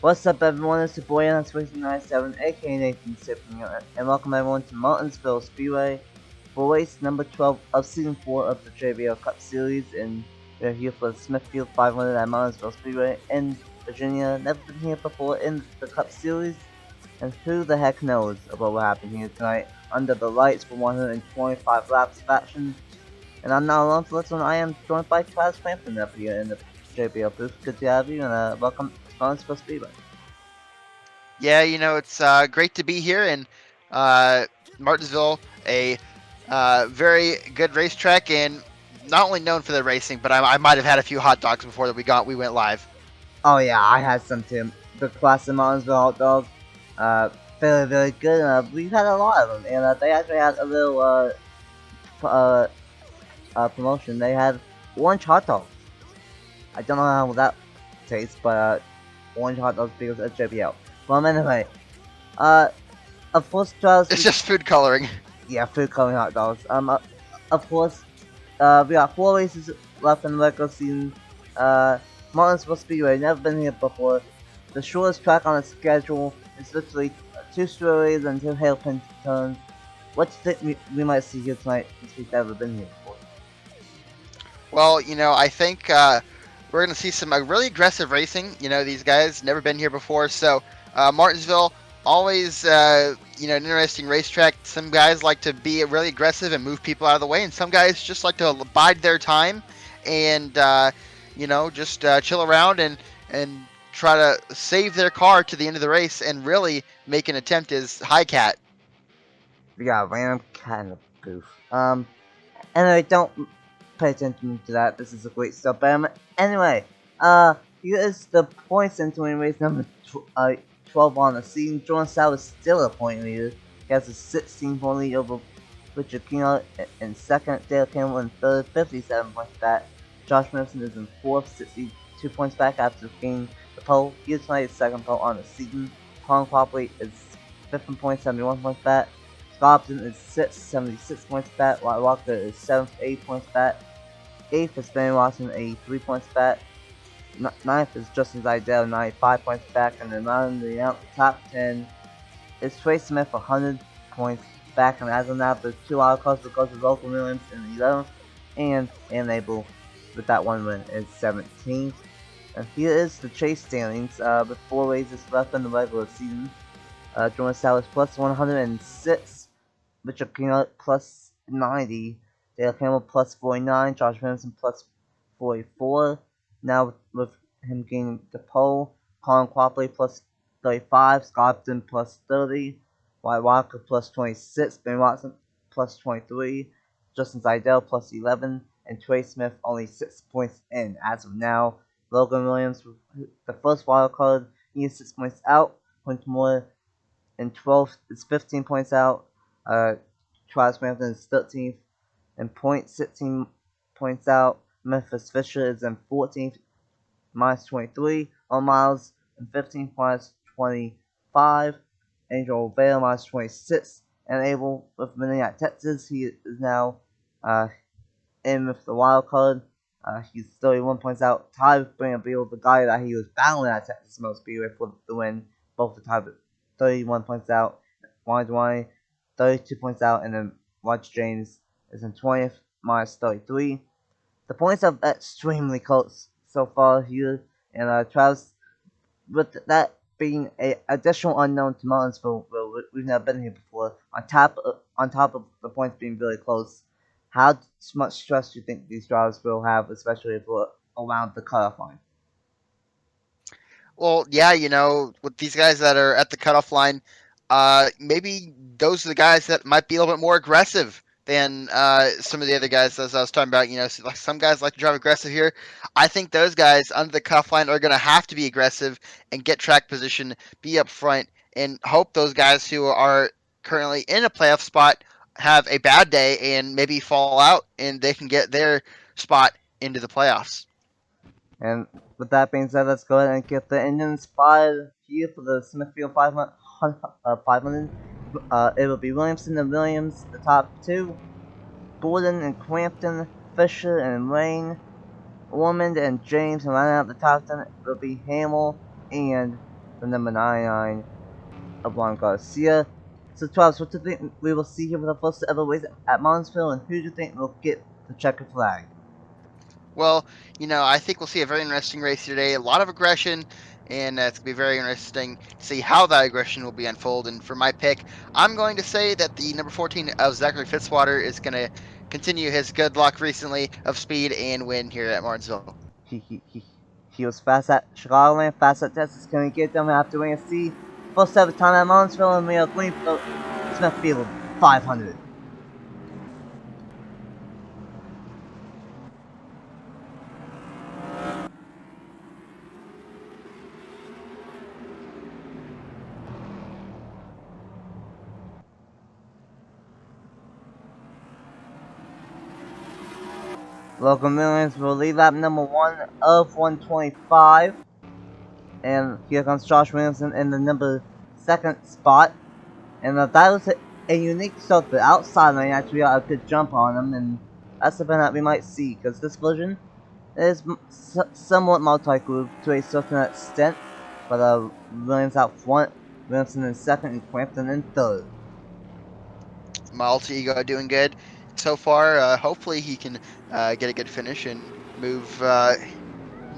What's up, everyone? It's your boy NR2003, aka Nathan Stapleton, and welcome everyone to Martinsville Speedway for race number 12 of season 4 of the JBL Cup Series. And we're here for the Smithfield 500 at Martinsville Speedway in Virginia. Never been here before in the Cup Series, and who the heck knows about what happened here tonight under the lights for 125 laps of action. And I'm not alone for this one. I am joined by Travis Frampton up here in the JBL booth. Good to have you, and welcome to Martinsville Speedway. Yeah, it's great to be here in Martinsville, a very good racetrack, and not only known for their racing, but I might have had a few hot dogs before that we went live. Oh yeah, I had some too. The classic Martinsville hot dog, very good. We've had a lot of them, and they actually had a little promotion. They had orange hot dogs. I don't know how that tastes, but orange hot dogs because of JBL. Well, anyway, of course, Charles. It's just food coloring. Yeah, food coloring hot dogs. Of course, we got 4 races left in the regular season. Martinsville Speedway, never been here before. The shortest track on the schedule is literally 2 straightaways and 2 hairpin turns. What do you think we might see here tonight since we've never been here before? Well, I think we're going to see some really aggressive racing. These guys never been here before, so Martinsville always an interesting racetrack. Some guys like to be really aggressive and move people out of the way, and some guys just like to bide their time and just chill around and try to save their car to the end of the race and really make an attempt as High Cat. We got a random cat in the booth. Anyway, don't pay attention to that. This is a great stuff. But anyway, here is the points entering race number 12 on the season. Jordan Sal is still a point leader. He has a 16-point lead over Richard King in second, Dale Campbell in third, 57 points back. Josh Wilson is in fourth, 62 points back after gaining the pole. He is tonight's second pole on the season. Colin Copley is fifth in points, 71 points back. Scott is 6th, 76 points back. White Walker is 7th, 8 points back. 8th is Ben Watson, 83 points back. 9th is Justin Zidell, 95 points back. And then rounding out the top 10 is Trey Smith, 100 points back. And as of now, there's 2 wild cards because of Logan Williams in 11th. And Abel, with that one win, is 17th. And here is the chase standings with 4 races left in the regular season. Jordan Sowers plus 106. Richard King plus 90, Dale Campbell plus 49, Josh Williamson plus 44. Now with him gaining the pole, Colin Copley plus 35, Scotton plus 30, White Walker plus 26, Ben Watson plus 23, Justin Zidell plus 11, and Trey Smith only 6 points in as of now. Logan Williams, the first wild card, he is 6 points out. Points more in 12th is 15 points out. Travis Frampton is 13th and 16 points out. Memphis Fisher is in 14th, minus 23. On Miles in 15th, minus 25. Angel Vale, minus 26. And Abel with winning at Texas, he is now in with the wild card. He's 31 points out. Tied with Brian Beal, the guy that he was battling at Texas Most Speedway for the win. Both are tied with 31 points out. Wine Dwayne, 32 points out, and then Roger James is in 20th, minus 33. The points are extremely close so far here, and Travis, with that being an additional unknown to Martinsville, we've never been here before, on top of the points being really close, how much stress do you think these drivers will have, especially if we're around the cutoff line? Well, yeah, with these guys that are at the cutoff line, maybe those are the guys that might be a little bit more aggressive than some of the other guys, as I was talking about. Like some guys like to drive aggressive here. I think those guys under the cutoff line are going to have to be aggressive and get track position, be up front, and hope those guys who are currently in a playoff spot have a bad day and maybe fall out, and they can get their spot into the playoffs. And with that being said, let's go ahead and get the engine spotted here for the Smithfield 500. It will be Williamson and Williams, the top 2. Borden and Crampton, Fisher and Rain, Ormond and James, and rounding out the top 10 will be Hamill and the number 99 of Juan Garcia. So, Travis, what do you think we will see here for the first ever race at Martinsville, and who do you think will get the checkered flag? Well, I think we'll see a very interesting race today. A lot of aggression, and it's going to be very interesting to see how that aggression will be unfold. And for my pick, I'm going to say that the number 14 of Zachary Fitzwater is going to continue his good luck recently of speed and win here at Martinsville. He, he, he, he was fast at Chicagoland, fast at Texas. Can we get them after we see first ever time at Martinsville, and we are going for Smithfield 500. Logan Williams will lead lap number 1 of 125. And here comes Josh Williamson in the number 2nd spot. And that was a unique start. The outside lane actually got a good jump on him, and that's something that we might see, because this version is somewhat multi-groove to a certain extent. But Williams out front, Williamson in 2nd, and Crampton in 3rd. My alter ego doing good so far. Hopefully he can get a good finish and move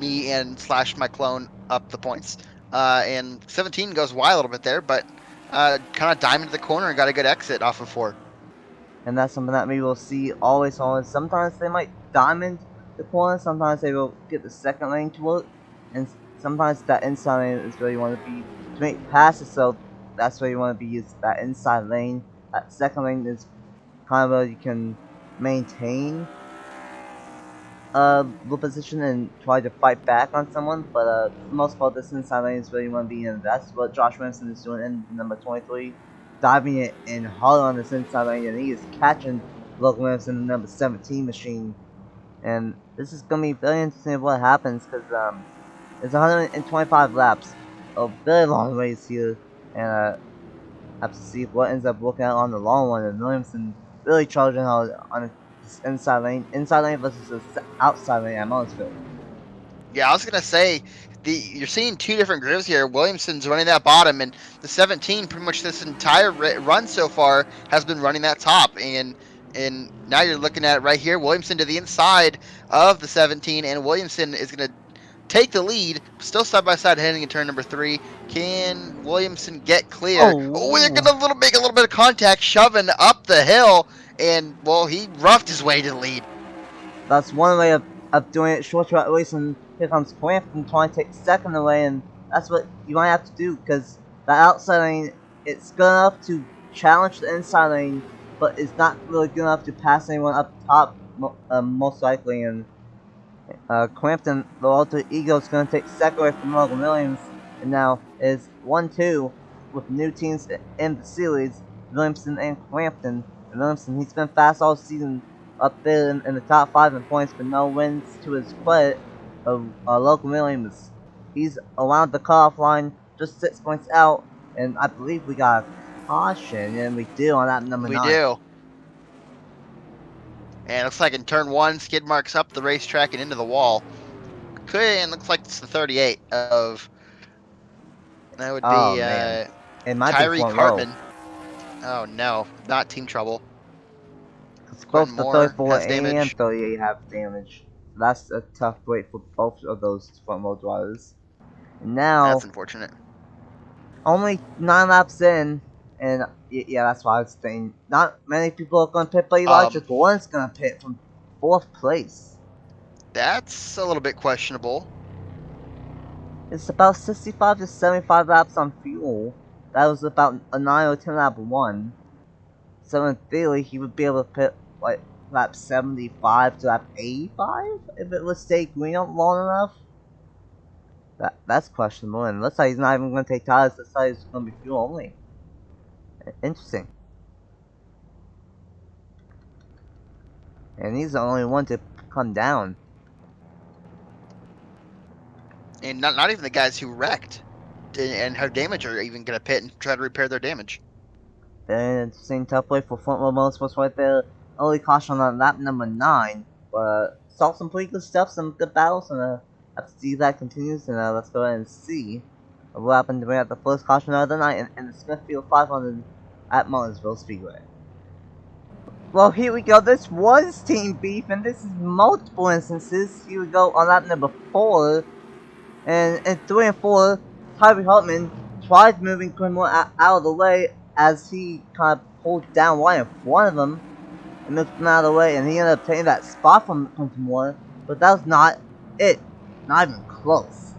me and slash my clone up the points. And 17 goes wide a little bit there, but kind of diamond the corner and got a good exit off of 4. And that's something that we will see always on. Sometimes they might diamond the corner, sometimes they will get the 2nd lane to work, and sometimes that inside lane is where you want to be to make passes, so that's where you want to be, is that inside lane. That 2nd lane is kind of where you can maintain the position and try to fight back on someone, but for the most part, this inside lane is where you want to be, and that's what Josh Williamson is doing in number 23, diving it in hard on this inside lane, and he is catching Logan Williamson in the number 17 machine. And this is going to be very interesting what happens, because it's 125 laps, a very long race here, and have to see what ends up working out on the long one, and Williamson really charging hard on this inside lane versus the outside lane at Martinsville. Yeah, I was gonna say you're seeing two different grooves here. Williamson's running that bottom, and the 17 pretty much this entire run so far has been running that top. And now you're looking at it right here. Williamson to the inside of the 17, and Williamson is gonna take the lead, still side by side heading in turn number 3. Can Williamson get clear? Oh, we're gonna make a little bit of contact, shoving up the hill, and well, he roughed his way to the lead. That's one way of doing it, short track race, and here comes Crampton trying to take 2nd away, and that's what you might have to do, because the outside lane, it's good enough to challenge the inside lane, but it's not really good enough to pass anyone up top, most likely, and Crampton, the alter ego, is going to take 2nd away from Logan Williams, and now is 1-2 with new teams in the series, Williamson and Crampton. And Williamson, he's been fast all season, up there in the top 5 in points, but no wins to his credit of Logan Williams. He's around the cutoff line, just 6 points out, and I believe we got a caution, and we do on that number 9. We do. And it looks like in turn 1, skid marks up the racetrack and into the wall. And looks like it's the 38 of. That would be man. It might Tyree be front Cartman. row. Oh no, not team trouble. Both the Moore 34 has and damage. 38 have damage. That's a tough break for both of those front row drivers. And now, That's unfortunate. only 9 laps in, and yeah, that's why I was saying, not many people are going to pit, but Elijah Gordon's going to pit from 4th place. That's a little bit questionable. It's about 65 to 75 laps on fuel. That was about a 9 or 10 lap one. So in theory, he would be able to pit like lap 75 to lap 85 if it would stay green long enough. That's questionable, and looks like he's not even going to take tires. Looks like it's going to be fuel only. Interesting. And he's the only one to come down. And not even the guys who wrecked and have damage are even going to pit and try to repair their damage. Very interesting, tough way for front row motorsports right there. Only caution on lap number 9, but saw some pretty good stuff, some good battles, and have to see if that continues. And let's go ahead and see of what happened to bring out the first caution of the night in the Smithfield 500 at Martinsville Speedway. Well, here we go. This was Team Beef, and this is multiple instances. Here we go on lap number 4. And in 3 and 4, Tyree Hartman tried moving Quinmore out of the way as he kind of pulled down right in front of him and moved him out of the way, and he ended up taking that spot from Quinmore, but that was not it. Not even close.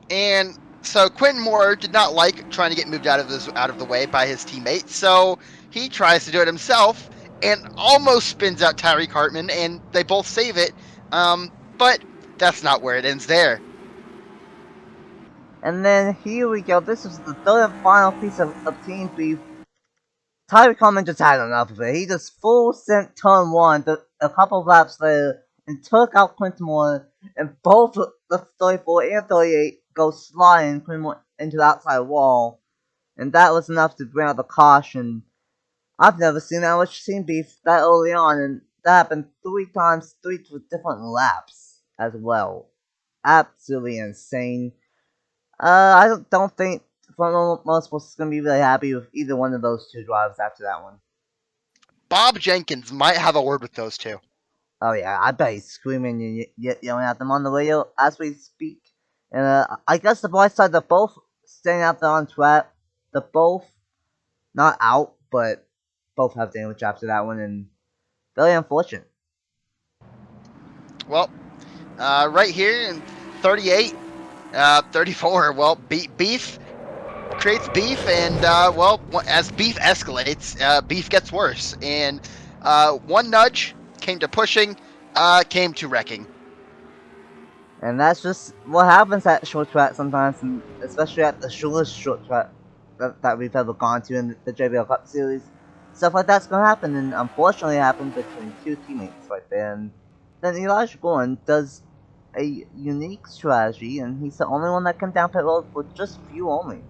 And so Quentin Moore did not like trying to get moved out of the way by his teammates, so he tries to do it himself and almost spins out Tyreek Hartman, and they both save it. But that's not where it ends there. And then here we go. This was the third and final piece of Team Beef. Tyreek Hartman just had enough of it. He just full sent turn 1 a couple of laps later and took out Quinton Moore, and both the 34 and 38 go sliding Quinton into the outside wall. And that was enough to bring out the caution. I've never seen that much team beef that early on, and that happened 3 times, 3 different laps as well. Absolutely insane. I don't think Front Motorsports is going to be really happy with either one of those two drivers after that one. Bob Jenkins might have a word with those two. Oh yeah, I bet he's screaming and yelling at them on the radio as we speak. And I guess the bright side, they're both staying out there on track. They're both not out, but both have damage after that one, and very unfortunate. Well, right here in 38, 34, well, beef creates beef, and well, as beef escalates, beef gets worse. And one nudge came to pushing, came to wrecking. And that's just what happens at short track sometimes, and especially at the shortest short track that we've ever gone to in the JBL Cup Series. Stuff like that's gonna happen, and unfortunately it happened between two teammates right there. And then Elijah Gordon does a unique strategy, and he's the only one that can down pit road for just fuel only.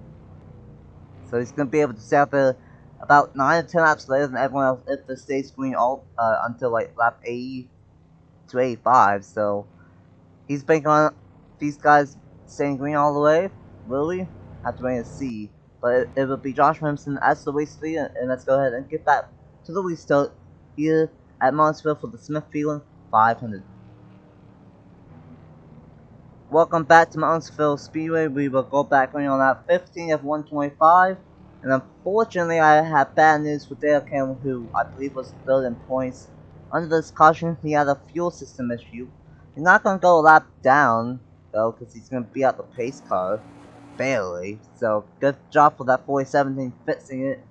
So he's gonna be able to stay out there about 9 or 10 laps later than everyone else if they stay green all until like lap 80 to 85. So he's banking on these guys staying green all the way. Will we? Have to wait and see. But it will be Josh Remsen as the race leader, and let's go ahead and get back to the restart here at Martinsville for the Smithfield 500. Welcome back to Martinsville Speedway. We will go back on lap 15 of 125. And unfortunately, I have bad news for Dale Campbell, who I believe was third in points. Under this caution, he had a fuel system issue. He's not going to go a lap down, though, because he's going to be out the pace car. Barely. So, good job for that 4017 fixing it.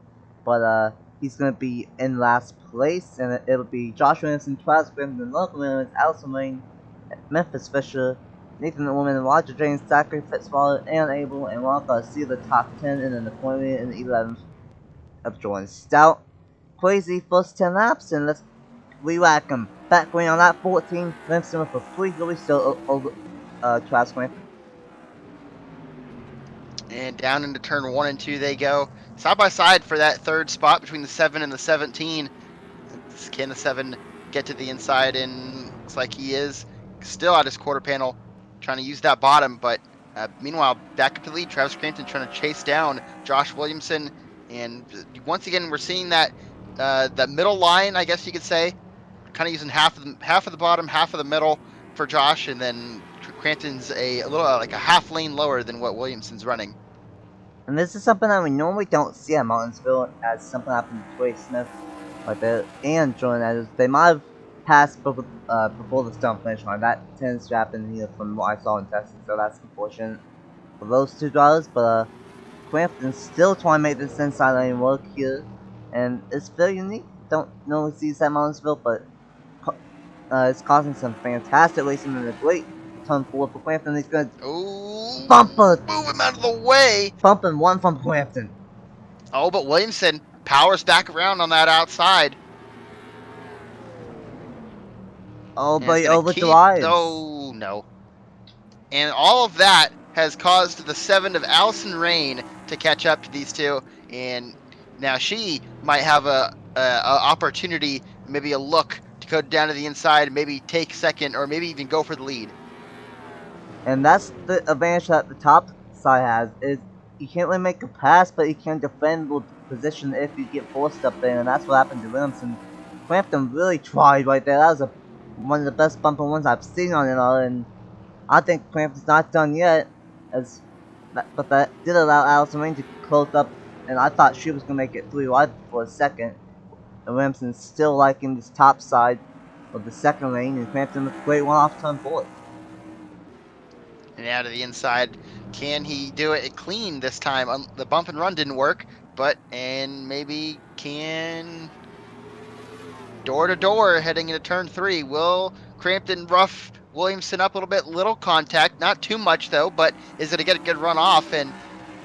But, he's going to be in last place. And it'll be Josh Williamson, Travis Grimson, Logan Williams, Allison Wayne, Memphis Fisher, Nathan Woman, Roger James, Zachary Fitzwater, and Abel, and we're all going to see the top 10 and then the 20th and the 11th of Jordan Stout. Crazy first 10 laps, and let's re-whack him. Back going on lap 14, Clemson with a free really still over Travis Grant. And down into turn 1 and 2 they go. Side by side for that third spot between the 7 and the 17. Can the 7 get to the inside? And looks like he is still at his quarter panel, trying to use that bottom. But meanwhile, back up to lead, Travis Crampton trying to chase down Josh Williamson. And once again, we're seeing that middle line, I guess you could say, kind of using half of the bottom, half of the middle for Josh, and then Crampton's a little like a half lane lower than what Williamson's running. And this is something that we normally don't see at Martinsville, as something happened to Troy Smith like that, and Jordan Edwards. They might have passed before the start finish line. That tends to happen here from what I saw in testing, so that's unfortunate for those two drivers. But Crampton's still trying to make this inside lane work here, and it's very unique. Don't normally see this at Martinsville, but it's causing some fantastic racing and a great turn forward for Crampton. He's going to bump it, move him out of the way, bumping one from Crampton. Oh, but Williamson powers back around on that outside. Oh, but he overdrives. Oh, no. And all of that has caused the 7 of Allison Rain to catch up to these two. And now she might have a opportunity, maybe a look to go down to the inside, maybe take second, or maybe even go for the lead. And that's the advantage that the top side has is you can't really make a pass, but you can defend with position if you get forced up there, and that's what happened to Williamson. Crampton really tried right there. That was one of the best bumper ones I've seen on it, and I think Crampton's not done yet. But that did allow Allison Rain to close up, and I thought she was gonna make it 3 wide for a second. And Williamson's still liking this top side of the second lane, and Crampton with a great one-off turn forward. And out of the inside, can he do it clean this time? The bump and run didn't work, and maybe can door to door heading into turn 3. Will Crampton rough Williamson up a little bit? Little contact, not too much though, but is it to get a good run off?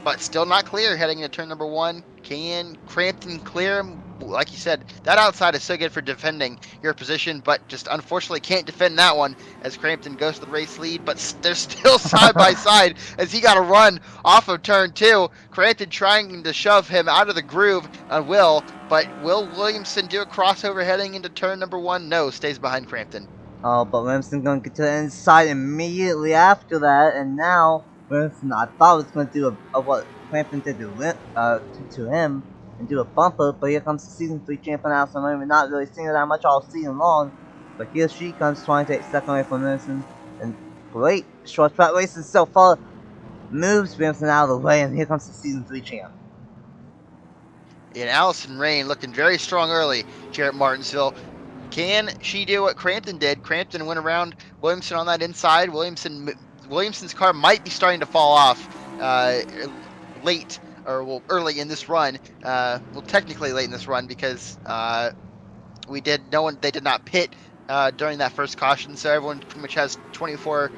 But still not clear heading into turn number 1. Can Crampton clear him? Like you said, that outside is so good for defending your position, but just unfortunately can't defend that one as Crampton goes to the race lead. But they're still side by side as he got a run off of turn 2. Crampton trying to shove him out of the groove on Will, but will Williamson do a crossover heading into turn number 1? No, stays behind Crampton. Oh, but Williamson gonna get to the inside immediately after that, and now Williamson, I thought was gonna do what Crampton did to him and do a bumper, but here comes the season 3 champion Allison Rain. We're not really seeing her that much all season long, but here she comes trying to take second away from Williamson, and great short track races so far moves Williamson out of the way, and here comes the season 3 champ. And Allison Rain looking very strong early here at Martinsville. Can she do what Crampton did? Crampton went around Williamson on that inside. Williamson's car might be starting to fall off late or early in this run. Technically late in this run because they did not pit during that first caution, so everyone pretty much has 24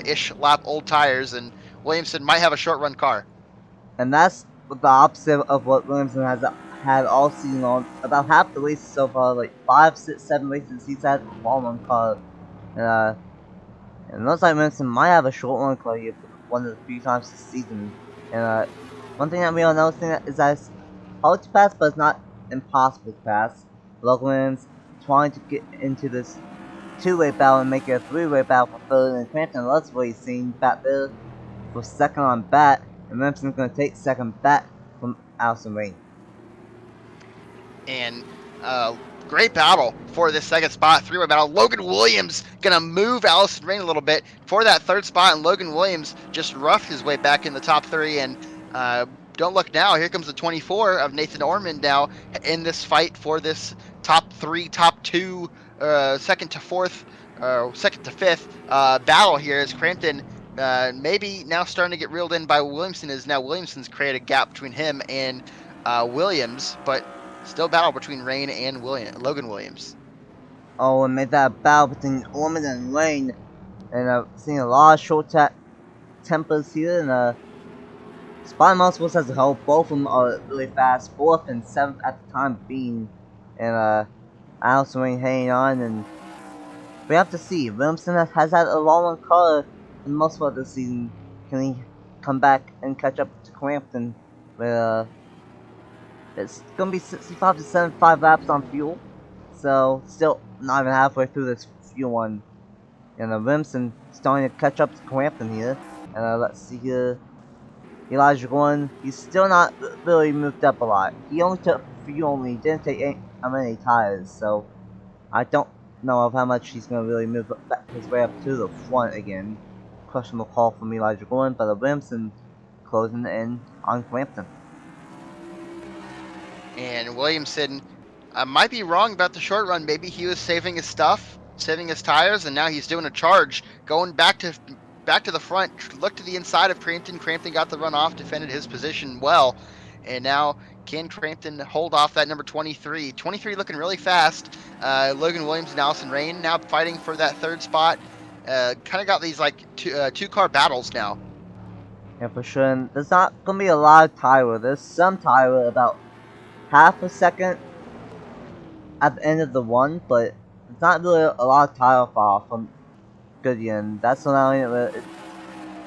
ish lap old tires, and Williamson might have a short run car. And that's the opposite of what Williamson has had all season long. About half the races so far, like 5, 6, 7 races, he's had a long run car. And it looks like Williamson might have a short run car here for one of the few times this season. And one thing that we are noticing is that it's hard to pass, but it's not impossible to pass. Williams trying to get into this 2-way battle and make it a 3-way battle for third, and Crampton loves what he's seen back there for second on bat. And Williamson's going to take second back from Allison Rain. And great battle for this second spot, 3-way battle. Logan Williams going to move Allison Rain a little bit for that third spot, and Logan Williams just roughed his way back in the top 3. And don't look now, here comes the 24 of Nathan Ormond now in this fight for this top 3, top 2, second to 4th, second to 5th battle here as Crampton maybe now starting to get reeled in by Williamson, as now Williamson's created a gap between him and Williams, but still battle between Rain and Logan Williams. Oh, and made that battle between Ormond and Rain, and seeing a lot of short tempers here, and Spot Multiples has a help. Both of them are really fast, 4th and 7th at the time being, and Allison Rain hanging on, and we have to see. Williamson has had a long run car in most of the season. Can he come back and catch up to Crampton? But it's gonna be 65 to 75 laps on fuel, so still not even halfway through this fuel one. And Williamson starting to catch up to Crampton here. And let's see here. Elijah Gordon, he's still not really moved up a lot. He only took fuel only, he didn't take many tires, so I don't know of how much he's gonna really move his way up to the front again. Questionable call from Elijah Gordon, but Williamson closing in on Crampton. And Williamson might be wrong about the short run. Maybe he was saving his stuff, saving his tires, and now he's doing a charge, going back to the front. Look to the inside of Crampton. Crampton got the run off, defended his position well, and now can Crampton hold off that number 23? 23 looking really fast. Logan Williams and Allison Rain now fighting for that third spot. Kind of got these like two-car battles now. Yeah, for sure. And there's not gonna be a lot of tire. There's some tire about half a second at the end of the one, but it's not really a lot of tire fall from Goodyear, and that's allowing it. It's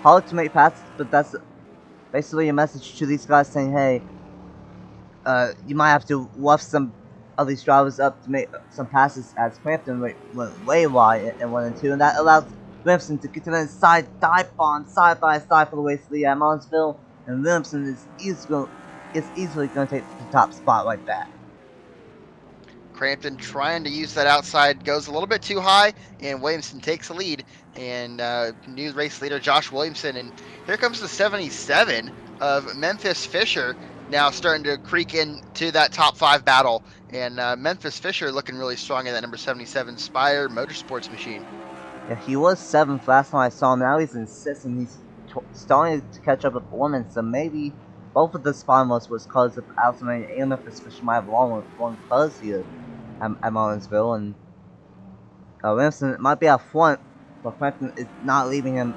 hard to make passes, but that's basically a message to these guys saying, hey, you might have to rough some of these drivers up to make some passes, as Crampton went way wide in 1 and 2, and that allows Williamson to get to the inside, dive bomb side by side for the race lead at Martinsville, and Williamson is easily going to take the top spot like that. Crampton trying to use that outside goes a little bit too high, and Williamson takes the lead. And new race leader Josh Williamson. And here comes the 77 of Memphis Fisher now starting to creak into that top 5 battle. And Memphis Fisher looking really strong in that number 77 Spire Motorsports machine. Yeah, he was 7th last time I saw him. Now he's in 6th, and he's starting to catch up with Women. So maybe both of the finals was because of Altamont and Memphis Fisher might have long cause here at Martinsville, and Williamson might be out front, but Crampton is not leaving him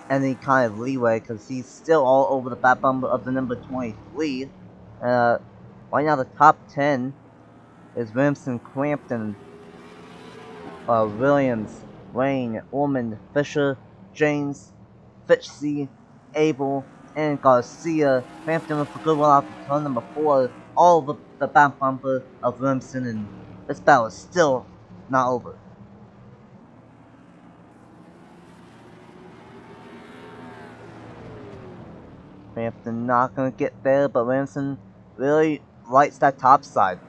any kind of leeway because he's still all over the back bumper of the number 23. Right now, the top 10 is Williamson, Crampton, Williams, Wayne, Ormond, Fisher, James, Fitchsey, Abel, and Garcia. Crampton with a good one off of turn number 4. All of the back bumper of Williamson, and this battle is still not over. Crampton not gonna get there, but Williamson really likes that top side.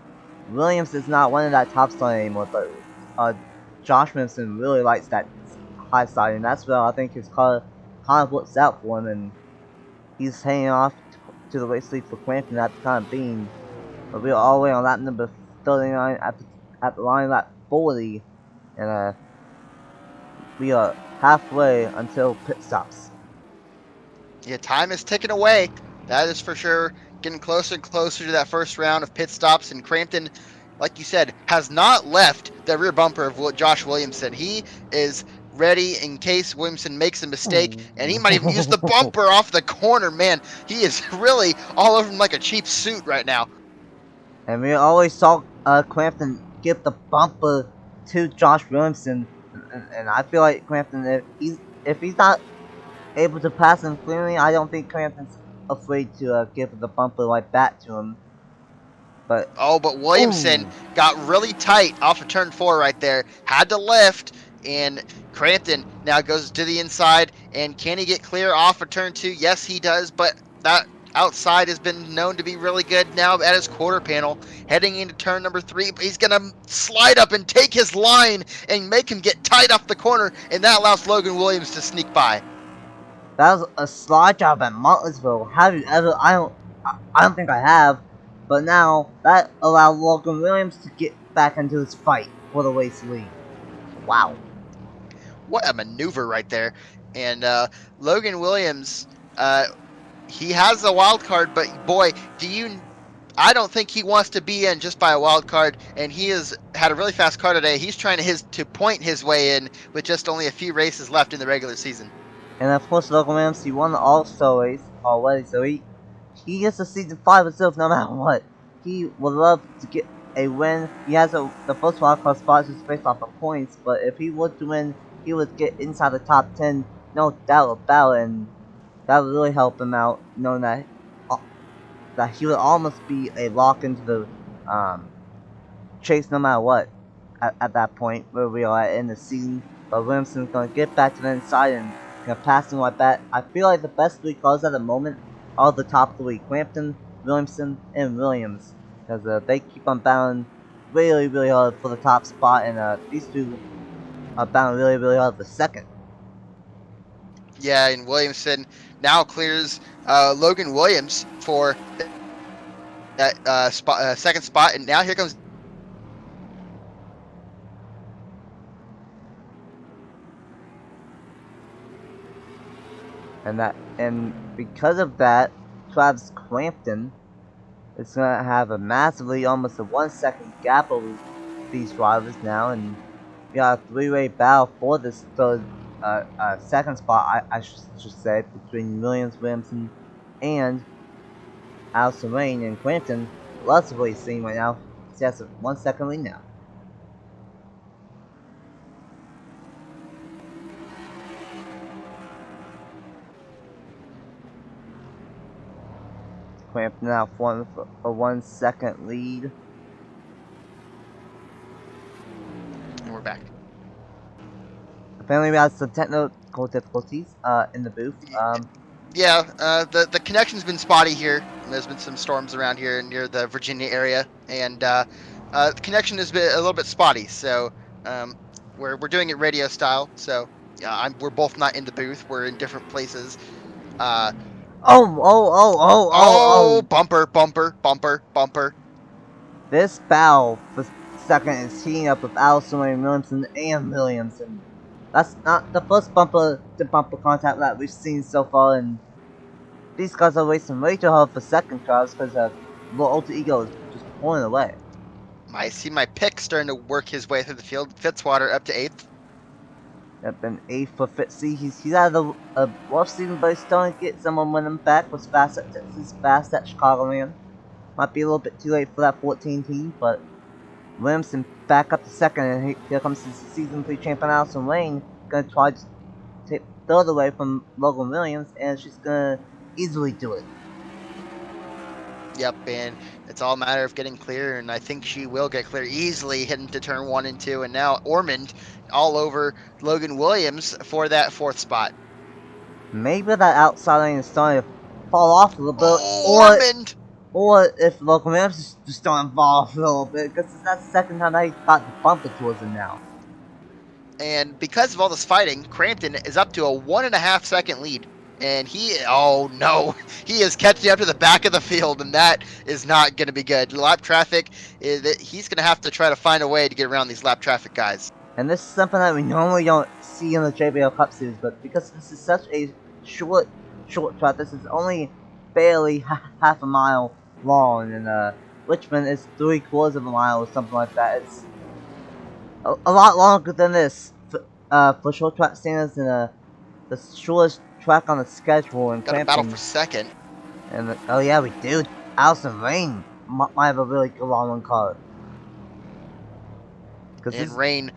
Williams is not one of that top side anymore, but Josh Williamson really likes that high side, and that's where I think his car kind of works out for him, and he's hanging off to the race lead for Crampton at the time being. But we're all the way on lap number 39 at the line, lap 40, and we are halfway until pit stops. Yeah, time is ticking away. That is for sure. Getting closer and closer to that first round of pit stops, and Crampton, like you said, has not left the rear bumper of Josh Williamson. He is ready in case Williamson makes a mistake, and he might even use the bumper off the corner. Man, he is really all over him like a cheap suit right now. And we always saw Crampton give the bumper to Josh Williamson, and I feel like Crampton, if he's not able to pass him cleanly, I don't think Crampton's afraid to give the bumper like that to him. But Williamson got really tight off of turn 4 right there. Had to lift, and Crampton now goes to the inside. And can he get clear off of turn 2? Yes, he does, but that outside has been known to be really good now at his quarter panel. Heading into turn number 3, but he's going to slide up and take his line and make him get tight off the corner, and that allows Logan Williams to sneak by. that was a slide job at Martinsville. Have you ever? I don't think I have. But now that allowed Logan Williams to get back into his fight for the race lead. Wow. What a maneuver right there. And Logan Williams, he has a wild card, but boy, I don't think he wants to be in just by a wild card, and he has had a really fast car today. He's trying to point his way in with just only a few races left in the regular season. And of course, Logan Williams, he won the All-Star race already, so he gets to season 5 himself no matter what. He would love to get a win. He has the first wildcard spot just based off of points, but if he were to win, he would get inside the top 10, no doubt about it, and that would really help him out, knowing that he would almost be a lock into the chase no matter what at that point where we are at in the season. But Williamson's gonna get back to the inside and gonna pass him like that. I feel like the best 3 cars at the moment are the top 3: Crampton, Williamson, and Williams, because they keep on battling really, really hard for the top spot, and these 2 are battling really, really hard for second. Yeah, and Williamson now clears Logan Williams for that second spot, and now here comes. And because of that, Travis Crampton is gonna have a massively, almost a 1-second gap over these drivers now, and we got a 3-way battle for this second spot, I should say, between Williamson, and Allison Rain and Crampton. Lots of what he's seeing right now. He has a 1-second lead now. Crampton now for a 1-second lead. And we're back. apparently we had some technical difficulties in the booth. Yeah, the connection's been spotty here. There's been some storms around here near the Virginia area, and the connection has been a little bit spotty. So um, we're doing it radio style. So yeah, we're both not in the booth. We're in different places. Uh, oh, Oh! bumper, bumper, bumper, bumper. This battle for second is heating up with Allison and Williamson and Williamson. That's not the first bumper to bumper contact that we've seen so far, and these guys are racing way too hard for second cars because the alter ego is just pulling away. I see my pick starting to work his way through the field. Fitzwater up to eighth. Yep, and 8th for Fitzy. He's had a rough season, but he's starting to get some momentum back. Was fast at Texas, fast at Chicagoland. Might be a little bit too late for that 14 team, but Williamson back up to second, and here comes the season 3 champion Allison Lane. Gonna try to take third away from Logan Williams, and she's gonna easily do it. Yep, and it's all a matter of getting clear, and I think she will get clear easily heading to turn 1 and 2, and now Ormond all over Logan Williams for that 4th spot. Maybe that outside lane is starting to fall off a little bit, Oh, Ormond! Or if Logan Williams is just starting to fall off a little bit, because that's the second time that he's got the bumper towards him now. And because of all this fighting, Crampton is up to a 1.5 second lead. And oh no, he is catching up to the back of the field, and that is not going to be good. Lap traffic, he's going to have to try to find a way to get around these lap traffic guys. And this is something that we normally don't see in the JBL Cup Series, but because this is such a short track, this is only barely half a mile long, and Richmond is 3/4 of a mile or something like that. It's a lot longer than this for short track standards, and the shortest track on the schedule in Got a battle for second. And oh yeah, we do. Allison Rain might have a really good long card. And Rain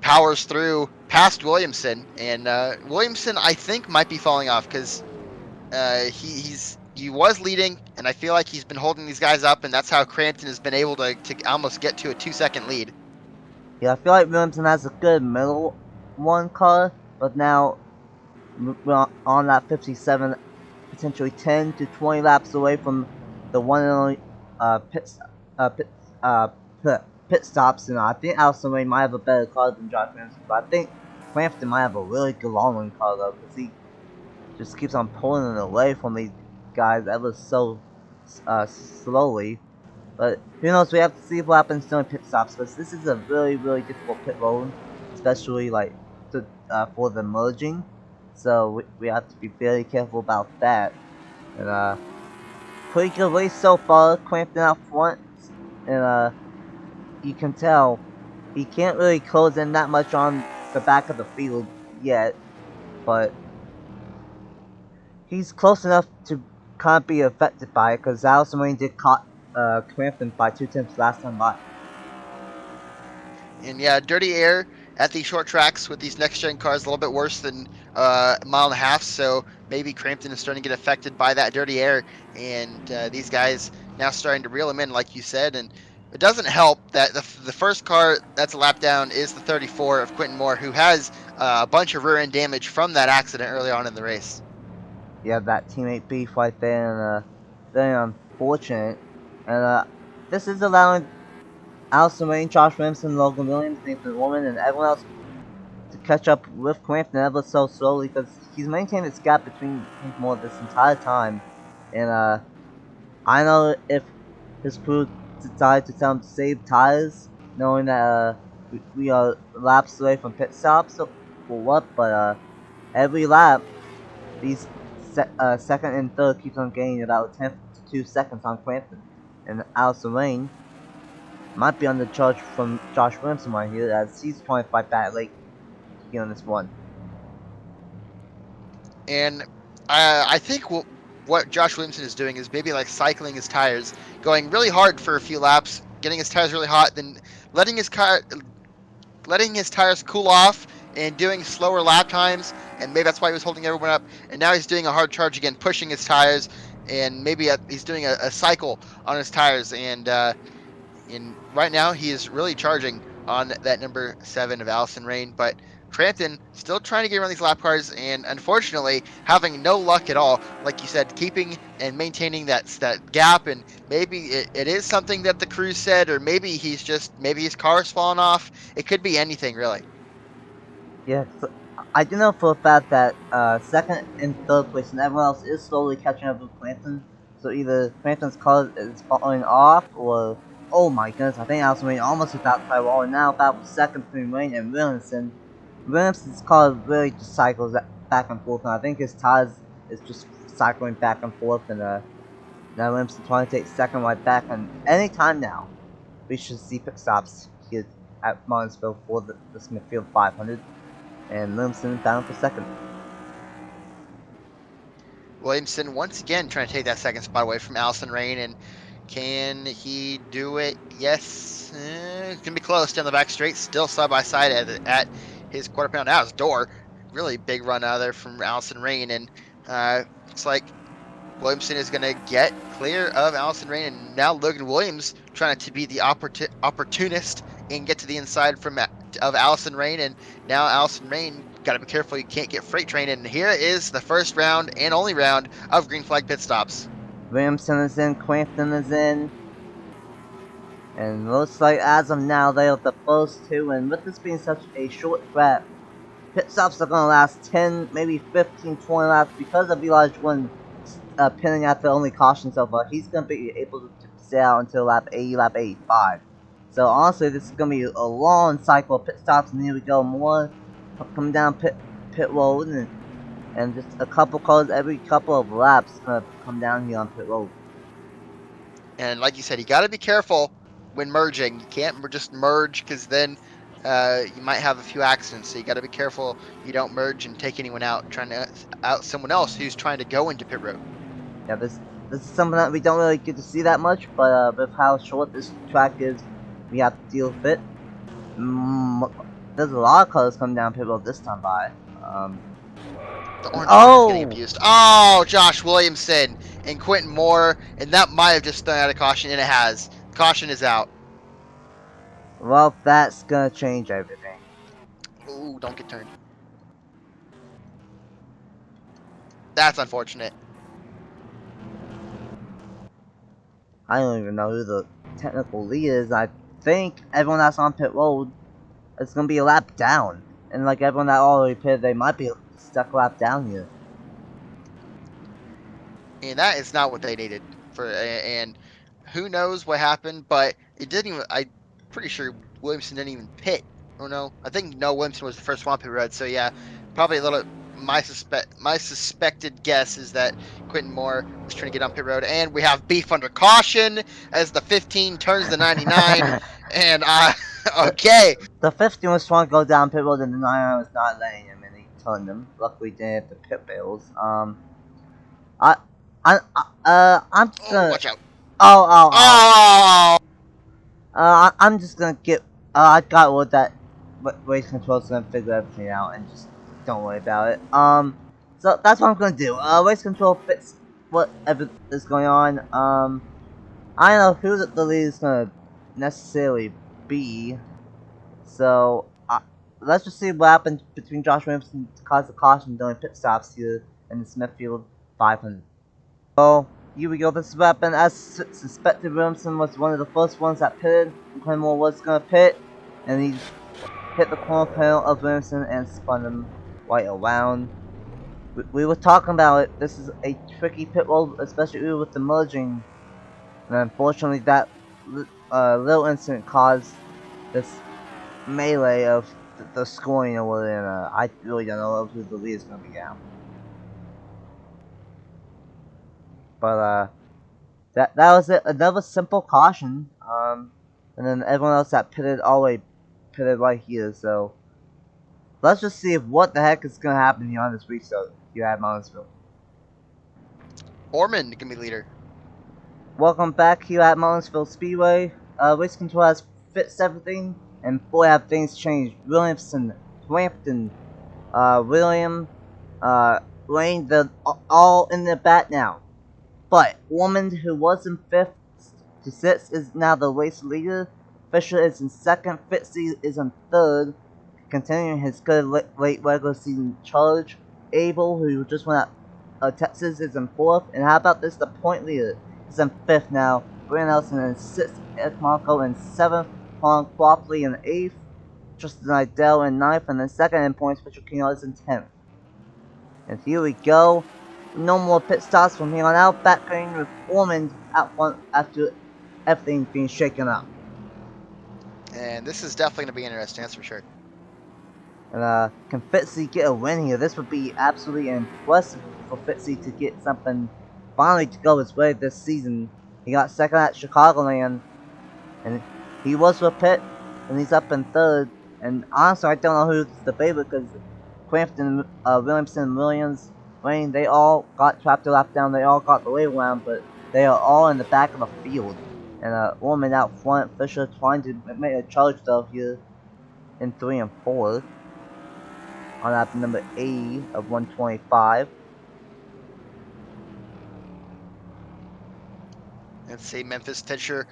powers through past Williamson, and Williamson I think might be falling off because he was leading, and I feel like he's been holding these guys up, and that's how Crampton has been able to almost get to a 2-second lead. Yeah, I feel like Williamson has a good middle one car, but now we're on that 57, potentially 10 to 20 laps away from the one and only pit stops, and I think Allison Rain might have a better car than Josh Williamson, but I think Crampton might have a really good long run car though, because he just keeps on pulling it away from these guys ever so slowly. But who knows, we have to see what happens during pit stops, because this is a really, really difficult pit road, especially like for the merging. So we have to be very careful about that. And pretty good race so far, Crampton out front, and you can tell he can't really close in that much on the back of the field yet, but he's close enough to kind of be affected by it, because Allison Rain did caught Crampton by 2 tenths last time by. And yeah, dirty air at these short tracks with these next gen cars a little bit worse than a mile and a half. So maybe Crampton is starting to get affected by that dirty air, and these guys now starting to reel him in, like you said. And it doesn't help that the first car that's a lap down is the 34 of Quentin Moore, who has a bunch of rear end damage from that accident early on in the race. Yeah, that teammate beef right there, and very unfortunate. And this is allowing Allison Rain, Josh Williamson, Logan Williams, Nathan Woman, and everyone else to catch up with Crampton ever so slowly, because he's maintained this gap between him more this entire time. And I know if his crew decided to tell him to save tires, knowing that we are laps away from pit stops or what, but every lap, these second and third keeps on gaining about 10 to 2 seconds on Crampton. And Allison Rain might be under charge from Josh Williamson right here, as he's trying to fight back late here on this one. And I think what Josh Williamson is doing is maybe like cycling his tires, going really hard for a few laps, getting his tires really hot, then letting his tires cool off and doing slower lap times, and maybe that's why he was holding everyone up. And now he's doing a hard charge again, pushing his tires, and maybe he's doing a cycle on his tires. And right now he is really charging on that number 7 of Allison Rain. But Crampton still trying to get around these lap cars, and unfortunately having no luck at all. Like you said, keeping and maintaining that gap, and maybe it is something that the crew said, or maybe maybe his car's fallen off. It could be anything really. Yeah, so I do know for a fact that second and third place and everyone else is slowly catching up with Clanton. So either Clanton's car is falling off, or oh my goodness, I think Allison Wayne almost hit that firewall, and now battle for second between Wayne and Williamson. Williamson's car really just cycles back and forth, and I think his tires is just cycling back and forth, and now Williamson trying to take second right back, and any time now, we should see pit stops here at Martinsville for the Smithfield 500. And Williamson down for second. Williamson once again trying to take that second spot away from Allison Rain, and can he do it? Yes, it's gonna be close down the back straight, still side by side at his quarter pound out his door. Really big run out of there from Allison Rain, and looks like Williamson is going to get clear of Allison Rain, and now Logan Williams trying to be the opportunist and get to the inside of Allison Rain, and now Allison Rain got to be careful you can't get freight train. And here is the first round and only round of green flag pit stops. Williamson is in, Crampton is in, and looks like as of now they are the first two. And with this being such a short track, pit stops are gonna last 10, maybe 15, 20 laps because of Elijah Jordan pinning at the only caution so far. He's gonna be able to stay out until lap 80, lap 85. So honestly, this is gonna be a long cycle of pit stops, and here we go, more coming down pit road, and just a couple cars every couple of laps gonna come down here on pit road. And like you said, you got to be careful when merging. You can't just merge because then you might have a few accidents. So you got to be careful you don't merge and take anyone out, trying to out someone else who's trying to go into pit road. Yeah, this is something that we don't really get to see that much, but with how short this track is, we have to deal with it. There's a lot of cars coming down pit road this time by. The orange car is getting abused. Oh, Josh Williamson and Quentin Moore, and that might have just thrown out a caution, and it has. Caution is out. Well, that's gonna change everything. Ooh, don't get turned. That's unfortunate. I don't even know who the technical lead is. I think everyone that's on pit road is gonna be a lap down, and like everyone that already pitted, they might be stuck a lap down here. And that is not what they needed for. And who knows what happened, but it didn't even. I'm pretty sure Williamson didn't even pit. Oh no, I think no, Williamson was the first one pit road. So yeah, probably a little. My suspected guess is that Quentin Moore was trying to get on pit road, and we have beef under caution as the 15 turns the 99. And okay. The 15 was trying to go down pit road, and the 99 was not letting him, and he turned him. Luckily, didn't hit the pit bills. I'm just gonna. Watch out. Oh. I'm just gonna get. I got word that race control's gonna figure everything out, and just don't worry about it. So that's what I'm gonna do. Race control fits whatever is going on. I don't know who the lead is gonna necessarily be. So let's just see what happened between Josh Williamson to cause the caution during pit stops here in the Smithfield 500. So here we go. This is what happened. As suspected, Williamson was one of the first ones that pitted. Quentin Moore was gonna pit, and he hit the corner panel of Williamson and spun him right around. We were talking about it. This is a tricky pit road, especially with the merging. And unfortunately, that little incident caused this melee of the scoring over there. And I really don't know who the lead is going to be now. But that was it. Another simple caution. And then everyone else that pitted all the way pitted right here. So let's just see what the heck is going to happen here on this restart here at Martinsville. Ormond can be leader. Welcome back here at Martinsville Speedway. Race control has fixed everything, and boy have things changed. Williamson, Crampton, William, Lane, they're all in the bat now. But Ormond, who was in 5th to 6th, is now the race leader. Fisher is in 2nd, Fitzy is in 3rd, continuing his good late regular season charge. Abel, who just went out Texas, is in 4th. And how about this? The point leader is in 5th now. Brian Nelson in 6th. Eric Marco in 7th. Juan Quapley in 8th. Tristan Idell in 9th. And then 2nd in points, Richard King is in 10th. And here we go. No more pit stops from here on out. Back green with Ormond out front after everything being shaken up. And this is definitely going to be interesting, that's for sure. And can Fitzy get a win here? This would be absolutely impressive for Fitzy to get something finally to go his way this season. He got 2nd at Chicagoland, and he was for Pitt, and he's up in 3rd. And honestly, I don't know who's the favorite because Crampton, Williamson, and Williams, Wayne, they all got trapped to lap down. They all got the way around, but they are all in the back of the field. And Orman out front, Fisher trying to make a charge though here in 3 and 4 on lap number 80 of 125. Let's see, Memphis Fisher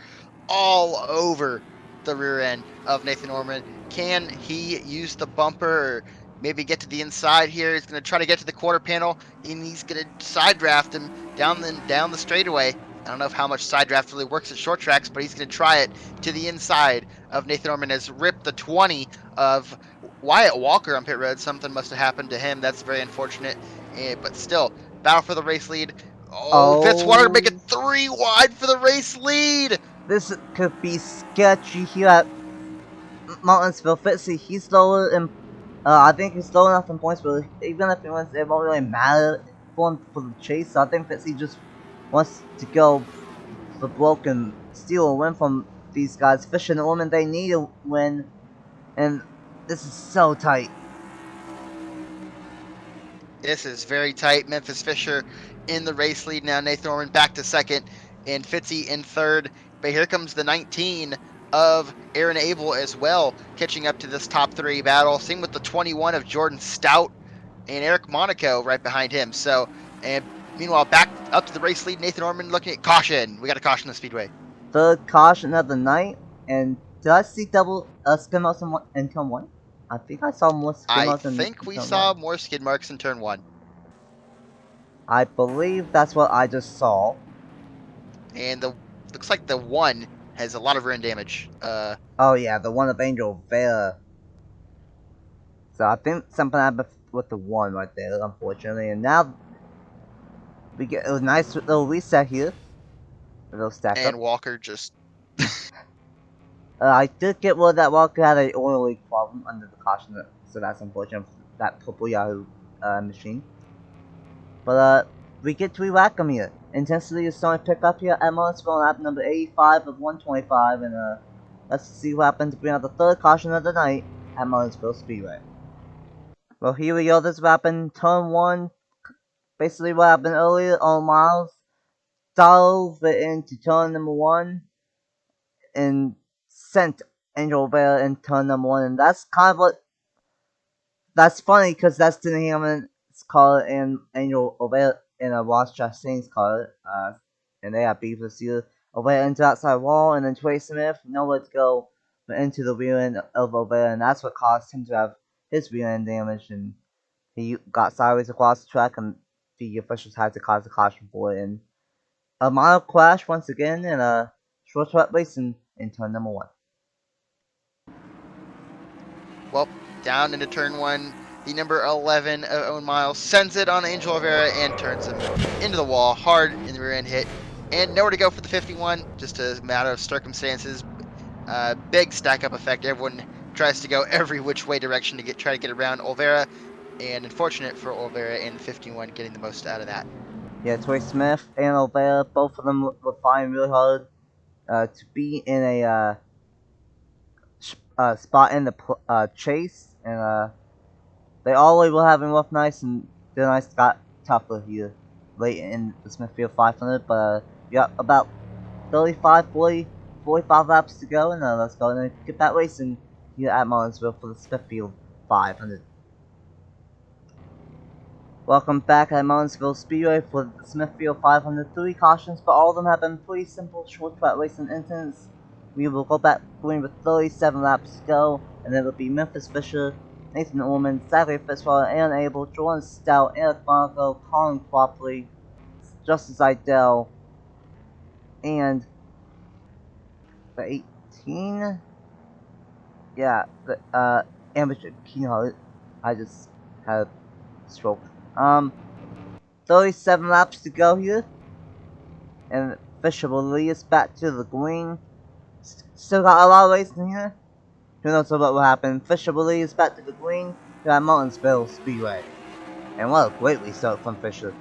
all over the rear end of Nathan Orman. Can he use the bumper or maybe get to the inside here? He's going to try to get to the quarter panel, and he's going to side draft him down the straightaway. I don't know how much side draft really works at short tracks, but he's going to try it to the inside of Nathan Orman. Has ripped the 20 of Wyatt Walker on pit road. Something must have happened to him. That's very unfortunate, but still, battle for the race lead. Oh, Fitzwater make it 3 wide for the race lead. This could be sketchy here at Martinsville. Fitzy, he's slower in, I think he's slow enough in points, but even if he wins, it won't really matter for him for the chase. So I think Fitzy just wants to go for broke and steal a win from these guys. Fisher and Orman, they need a win, and this is so tight. This is very tight. Memphis Fisher in the race lead now. Nathan Orman back to 2nd, and Fitzy in 3rd. But here comes the 19 of Aaron Abel as well, catching up to this top 3 battle. Same with the 21 of Jordan Stout and Eric Monaco right behind him. So, and meanwhile, back up to the race lead, Nathan Orman looking at caution. We got a caution on the speedway. 3rd caution of the night, and did I see double skid marks in turn 1? I think I saw more skid marks in turn 1. I think we saw more skid marks in turn 1. I believe that's what I just saw. And looks like the 1 has a lot of rear end damage. Oh yeah, the one of Angel Vera. So I think something happened with the 1 right there, unfortunately. And now we get a nice little reset here. A little stack and up. Walker just... I did get word that Walker had an oil leak problem under the caution, so that's unfortunate for that purple Yahoo machine. But we get to re-rack him here. Intensity is starting to pick up here at Martinsville on lap number 85 of 125, and let's see what happens to bring out the 3rd caution of the night at Martinsville Speedway. Well, here we go. This happened turn 1. Basically what happened earlier on Miles. Dove it into turn number 1 and sent Angel Vera in turn number 1, and that's kind of what that's funny because that's Denny Hamlin's car and Angel Vera in a Ross Chastain's car, and they have beef this year. Overa into the outside wall, and then Trey Smith nowhere to go but into the rear end of Overa, and that's what caused him to have his rear end damage, and he got sideways across the track, and the officials had to cause a caution for it. And a mild crash once again, and a short track racing in turn number 1. Well, down into turn 1, the number 11 of Owen Miles sends it on Angel Rivera and turns him into the wall, hard in the rear end hit, and nowhere to go for the 51, just a matter of circumstances. Big stack up effect. Everyone tries to go every which way direction to try to get around Olvera, and unfortunate for Olvera in 51 getting the most out of that. Yeah, Troy Smith and Olvera, both of them were fighting really hard to be in a spot in the chase, and they all were having rough nights, and their nights got tougher here late in the Smithfield 500. But we got about 35, 40, 45 laps to go, and let's go and get that racing here at Martinsville for the Smithfield 500. Welcome back at Martinsville Speedway for the Smithfield 500. 3 cautions, but all of them have been pretty simple short track racing incidents. We will go back going with 37 laps to go. and it'll be Memphis Fisher, Nathan Orman, Zachary Fitzwater, Aaron Abel, Jordan Stout, Eric Monaco, Colin Copley, Justice Idell, and the 18. Yeah, the amateur keynote. I just had a stroke. 37 laps to go here, and Fisher will lead us back to the green. Still got a lot of racing here. Who knows what will happen? Fisher will lead us back to the green to that Martinsville Speedway. And what a great restart from Fisher.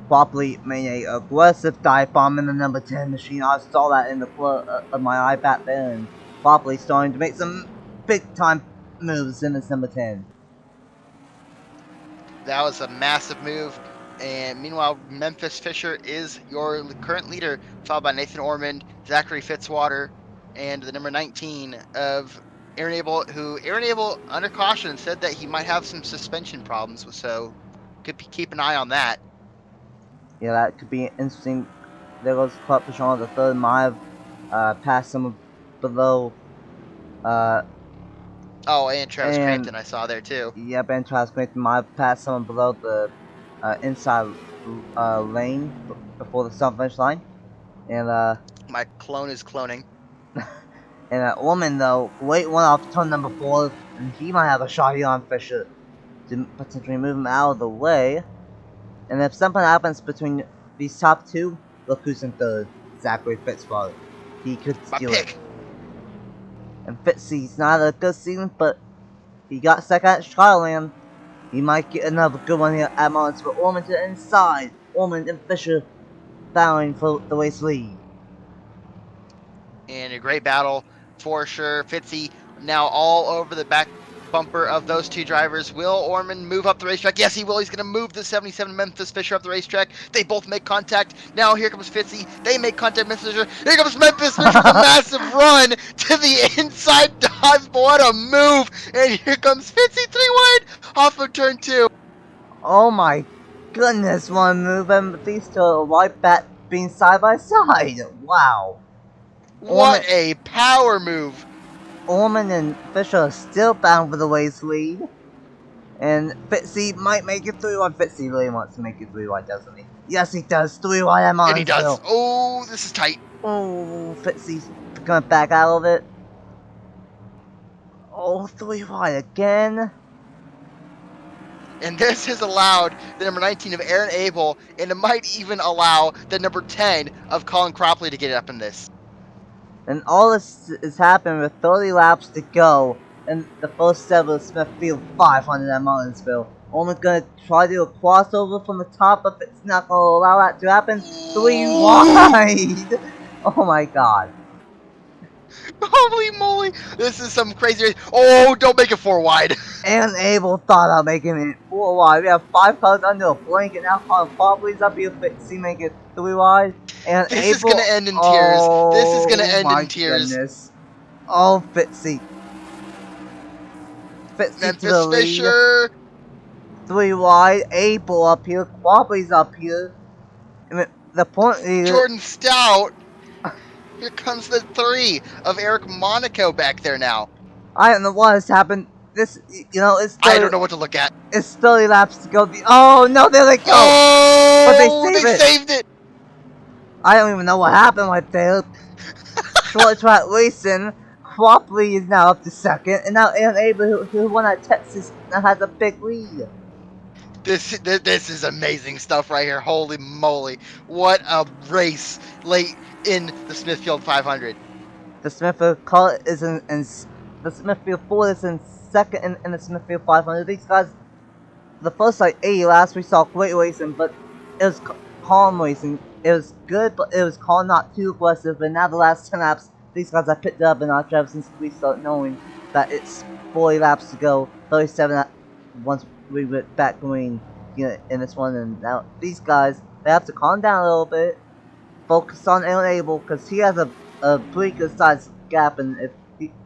Probably made a aggressive dive bomb in the number 10 machine. I saw that in the corner of my eye back then. And probably starting to make some big time moves in this number 10. That was a massive move. And meanwhile, Memphis Fisher is your current leader, followed by Nathan Ormond, Zachary Fitzwater, and the number 19 of Aaron Abel, who Aaron Abel, under caution, said that he might have some suspension problems, so keep an eye on that. Yeah, that could be interesting. There goes Clark Fisher on the third mile. Past someone below. Oh, and Travis Crampton I saw there too. Yeah, Ben Travis Crampton might have passed someone below the inside lane before the start finish line. And my clone is cloning. And that woman though, great one off turn number 4, and he might have a shot here on Fisher to potentially move him out of the way. And if something happens between these top two, look who's in third. Zachary Fitzwater. He could steal it. And Fitzy's not a good season, but he got second at Chicagoland. He might get another good one here at Martinsville. Ormond to the inside. Ormond and Fisher battling for the race lead. And a great battle for sure. Fitzy now all over the back bumper of those two drivers. Will Ormond move up the racetrack? Yes, he will. He's going to move the 77 Memphis Fisher up the racetrack. They both make contact. Now here comes Fitzy. They make contact with Memphis Fisher. Here comes Memphis Fisher with a massive run to the inside dive. What a move. And here comes Fitzy 3 wide off of turn 2. Oh my goodness, one move, and these two are right back being side by side. Wow. What a power move. Ormond and Fisher are still bound for the race lead. And Fitzy might make it 3-1. Fitzy really wants to make it 3-1, doesn't he? Yes, he does. 3-1 at Martinsville. And he does. Oh, this is tight. Oh, Fitzy's gonna back out of it. Oh, 3-1 again. And this has allowed the number 19 of Aaron Abel, and it might even allow the number 10 of Colin Cropley to get up in this. And all this is happening with 30 laps to go in the first ever Smithfield 500 at Martinsville. Ormond's gonna try to do a crossover from the top, but it's not gonna allow that to happen. 3 wide! Oh my god. Holy moly! This is some crazy race. Oh, don't make it 4 wide. And Abel thought of making it 4 wide. We have 5 cars under a blanket now. Colin Copley's up here. Fitzy make it 3 wide. And this Abel, is gonna end in tears. This is gonna end in tears. Goodness. Oh, Fitzy. Fitzy Memphis to the Fisher. lead. 3 wide. Abel up here. Copley's up here. I mean, the point is, Jordan Stout. Here comes the 3 of Eric Monaco back there now. I don't know what has happened. This, you know, it's 30, I don't know what to look at. It's 30 laps to go. Oh no, there they go! Oh, but they saved it. I don't even know what happened right there. Short track racing. Copley is now up to second, and now Aaron Abel, who won at Texas, now has a big lead. This is amazing stuff right here. Holy moly! What a race late in the Smithfield 500. The Smithfield car is in the Smithfield 4 is in second in the Smithfield 500. These guys, the first like 80 laps we saw great racing, but it was calm racing. It was good, but it was calm, not too aggressive. But now the last 10 laps, these guys have picked it up in our drive since we start knowing that it's 40 laps to go, 37 once we went back green, you know, in this one. And now these guys, they have to calm down a little bit, focus on Aaron Abel, because he has a pretty good size gap, and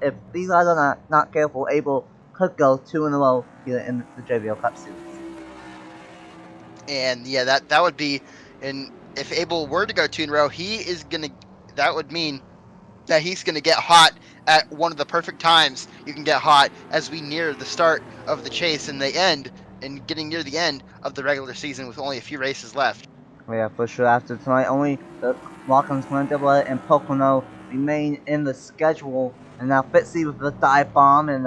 if these guys are not careful, Abel could go 2 in a row here in the JBL Cup Series. And yeah, that would be, and if Abel were to go 2 in a row, he is gonna that would mean that he's going to get hot at one of the perfect times you can get hot as we near the start of the chase and the end and getting near the end of the regular season with only a few races left. Yeah, for sure. After tonight, only the Watkins, Glendale, and Pocono remain in the schedule. And now Fitzy with the dive bomb, and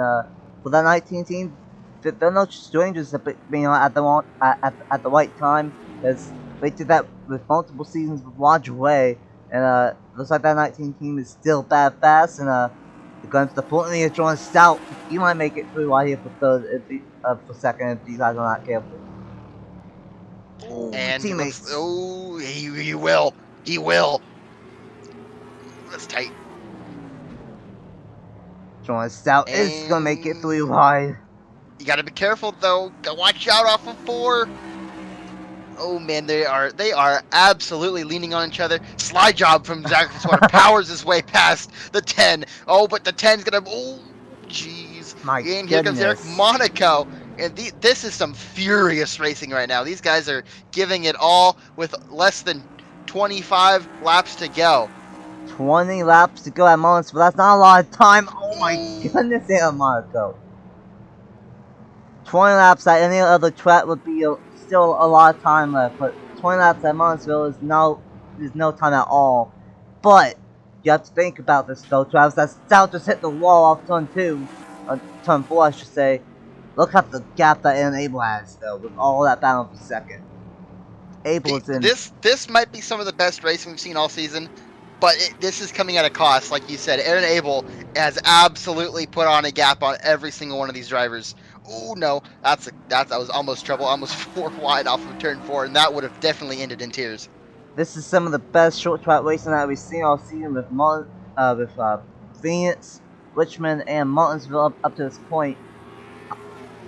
for that 19 team, they're no strangers to being at at the right time, because they did that with multiple seasons with Roger Way, and looks like that 19 team is still bad fast, and they're going to the point of Jordan Stout. He might make it through right here for third, for second if these guys are not careful. Ooh, And looks, teammates. oh, he will. He will. That's tight. Jordan Stout is gonna make it through And wide. you got to be careful though. Gotta watch out off of 4. Oh man, they are absolutely leaning on each other. Slide job from Zachary Fitzwater powers his way past the 10. Oh, but the 10's gonna. Oh, jeez. My And here comes Eric goodness. Monaco. And this is some furious racing right now. These guys are giving it all with less than 25 laps to go. 20 laps to go at Martinsville. That's not a lot of time. Oh my Ooh. goodness, Eric Monaco. 20 laps at any other track would be still a lot of time left, but 20 laps at Martinsville is no time at all. But you have to think about this though, Travis. That Stout just hit the wall off turn 2, turn 4, I should say. Look at the gap that Aaron Abel has though, with all that battle for second. Abel is in. This might be some of the best racing we've seen all season, but this is coming at a cost. Like you said, Aaron Abel has absolutely put on a gap on every single one of these drivers. Oh no, that was almost trouble, almost 4 wide off of turn 4, and that would have definitely ended in tears. This is some of the best short track racing that we've seen all season with Phoenix, Richmond, and Martinsville up to this point.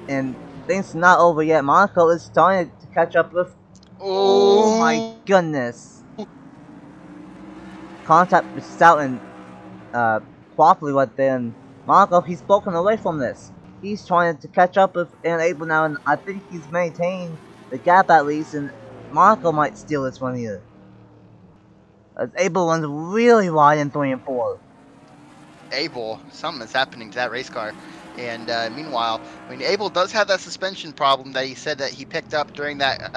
And things are not over yet. Monaco is starting to catch up with. Oh my Oh, goodness! Contact with Stout and properly right there. And Monaco, he's broken away from this. He's trying to catch up with and able now, and I think he's maintained the gap at least. And Monaco might steal this one here. As Abel runs really wide in 3 and 4. Abel, something is happening to that race car. And meanwhile, I mean, Abel does have that suspension problem that he said that he picked up during that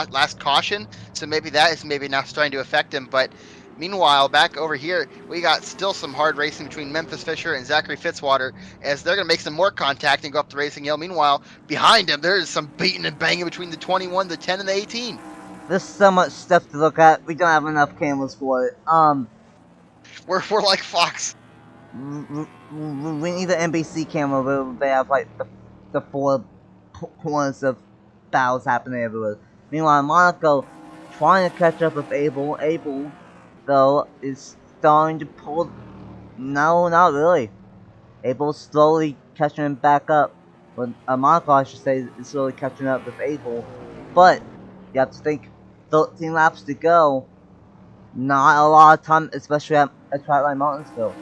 last caution. So maybe that is maybe now starting to affect him. But meanwhile, back over here, we got still some hard racing between Memphis Fisher and Zachary Fitzwater as they're going to make some more contact and go up the racing hill. Meanwhile, behind him, there is some beating and banging between the 21, the 10, and the 18. There's so much stuff to look at. We don't have enough cameras for it. We're like Fox. We need an NBC camera where they have like the 4 corners of battles happening everywhere. Meanwhile, Monaco trying to catch up with Abel. Abel, though, is starting to pull. No, not really. Abel's slowly catching him back up. But Monaco, I should say, is slowly catching up with Abel. But you have to think 13 laps to go. Not a lot of time, especially at a track like Martinsville.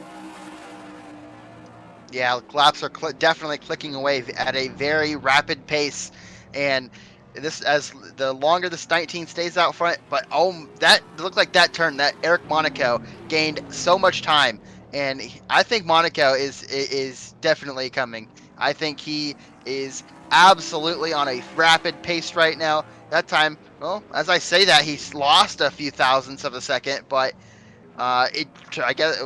Yeah, laps are definitely clicking away at a very rapid pace, and this as the longer this 19 stays out front. But oh, that looked like that turn that Eric Monaco gained so much time, and I think Monaco is definitely coming. I think he is absolutely on a rapid pace right now. That time, well, as I say that, he's lost a few thousandths of a second, but I guess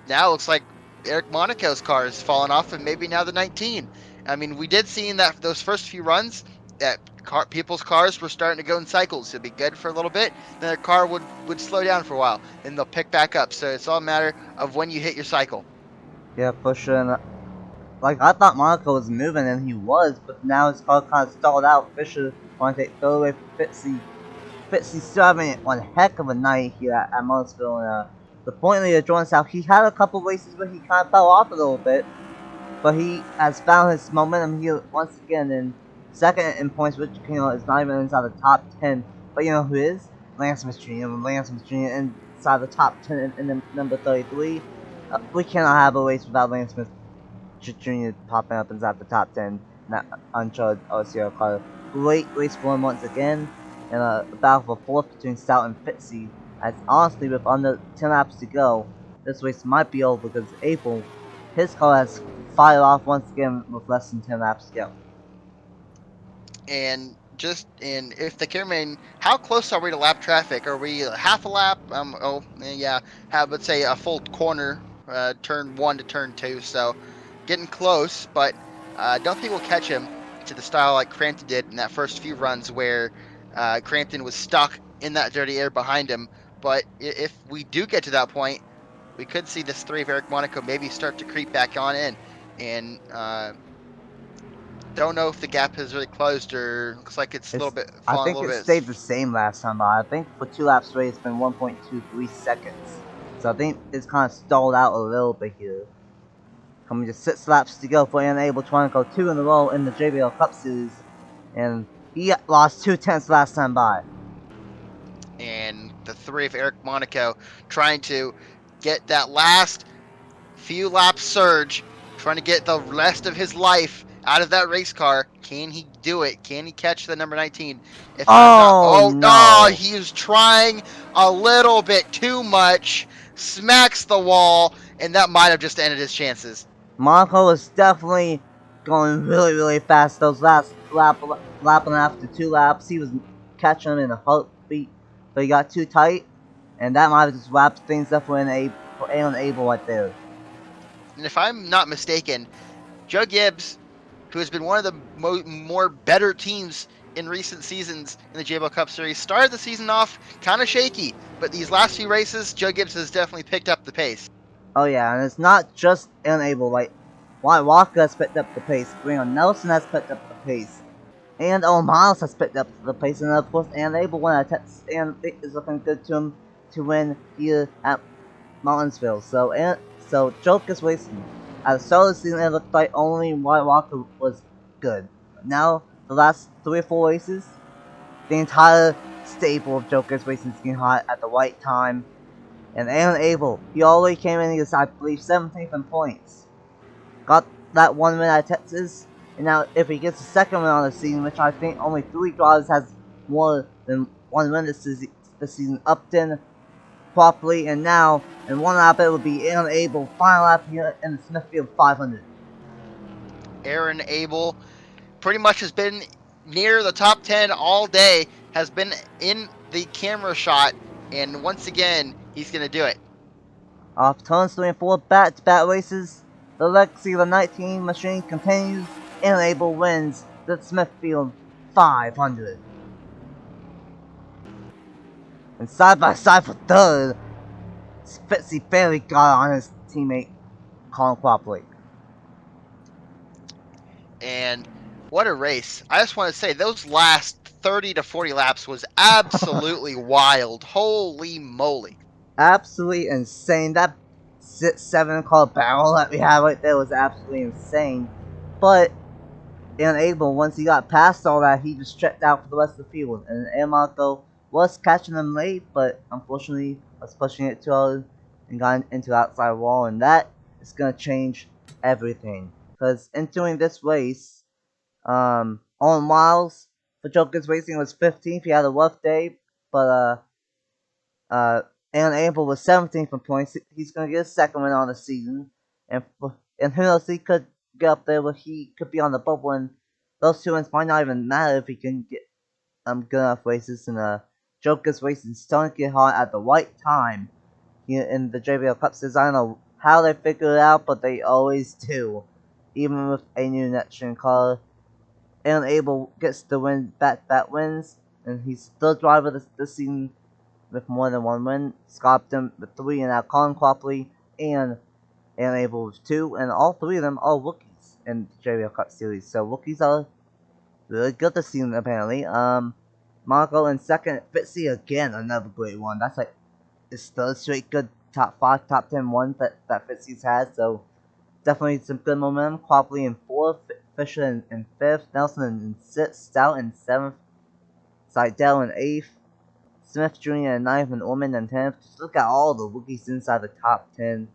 now it looks like Eric Monaco's car has fallen off, and maybe now the 19. I mean, we did see in that those first few runs that people's cars were starting to go in cycles. It'd be good for a little bit, then their car would slow down for a while, and they'll pick back up. So it's all a matter of when you hit your cycle. Yeah, for sure. And, like, I thought Monaco was moving, and he was, but now his car kind of stalled out. Fisher wanted to take third away from Fitzy. Fitzy's still having one heck of a night here at Martinsville. And the point leader, Jordan South, he had a couple races where he kind of fell off a little bit, but he has found his momentum here once again. In second in points, which is not even inside the top 10. But you know who is? Lance Smith Jr. Lance Smith Jr. inside the top 10 in number 33. We cannot have a race without Lance Smith Jr. popping up inside the top 10. That uncharted RCR car. Great race for him once again. And a battle for fourth between Stout and Fitzy. As honestly, with under 10 laps to go, this race might be over because April, his car has fired off once again with less than 10 laps to go. And if the cameraman, how close are we to lap traffic? Are we half a lap? Yeah, have let's say a full corner, turn 1 to turn 2. So getting close, but don't think we'll catch him to the style like Crampton did in that first few runs where Crampton was stuck in that dirty air behind him. But if we do get to that point, we could see this 3 of Eric Monaco maybe start to creep back on in. And don't know if the gap has really closed or looks like it's a little bit I falling a think little it bit. stayed the same last time, but I think for 2 laps straight it's been 1.23 seconds. So I think it's kind of stalled out a little bit here. Coming just 6 laps to go for Unable trying to go 2 in a row in the JBL Cup Series. And he lost 2/10 last time by. And the 3 of Eric Monaco trying to get that last few lap surge, trying to get the rest of his life out of that race car. Can he do it? Can he catch the number 19? If I'm not, Oh oh, no! he is trying a little bit too much, smacks the wall, and that might have just ended his chances. Monaco was definitely going really fast those last lap and after 2 laps. He was catching him in a heartbeat, but he got too tight, and that might have just wrapped things up for Unable right there. And if I'm not mistaken, Joe Gibbs, who has been one of the more better teams in recent seasons in the JBL Cup Series, started the season off kind of shaky, but these last few races, Joe Gibbs has definitely picked up the pace. Oh yeah, and it's not just Unable, like, White Walker has picked up the pace, Graham Nelson has picked up the pace, and Miles has picked up the pace, and of course Unable won a test, and it is looking good to him to win here at Martinsville. So Joker's racing. At the start of the season, it looked like only White Walker was good. But now, the last 3 or 4 races, the entire stable of Joker's racing is getting hot at the right time. And Abel, he already came in, he was, I believe, 17th in points. Got that 1 win at Texas, and now if he gets a second win on the season, which I think only 3 drivers has more than 1 win this season, Upton, properly, and now in 1 lap it will be unable final lap here in the Smithfield 500. Aaron Abel pretty much has been near the top 10 all day, has been in the camera shot, and once again, he's going to do it. Off turns 3 and 4 back-to-back races, the legacy of the 19 machine continues, and Abel wins the Smithfield 500. And side by side for third, Fitzy barely got on his teammate Colin properly. And what a race. I just want to say, those last 30 to 40 laps was absolutely wild. Holy moly. Absolutely insane. That 6-7 car barrel that we had right there was absolutely insane. But unable, once he got past all that, he just checked out for the rest of the field. And Marco was catching him late, but unfortunately was pushing it too hard and got into the outside wall. And that is going to change everything. Because entering this race, on Miles for Joker's Racing was 15th. He had a rough day, but uh, and Abel was 17th in points. He's gonna get a second win on the season, and who knows, he could get up there, but he could be on the bubble, and those 2 wins might not even matter if he can get good enough races. And Joker's Racing starting to get hot at the right time here in the JBL Cup Series. I don't know how they figure it out, but they always do, even with a new next-gen car. And Abel gets the win, back wins, and he's third driver this season with more than 1 win. Scott with 3, and now Colin Copley and Abel with 2, and all 3 of them are rookies in the JBL Cup Series. So rookies are really good this season apparently. Marco in second, Fitzy again, another great one. That's like his third straight good top 5, top 10 ones that Fitzy's had. So definitely some good momentum. Copley in 4th, Fisher in 5th, Nelson in 6th, Stout in 7th, Seidel in 8th, Smith Jr. in 9th, and Orman in 10th. Just look at all the rookies inside the top 10.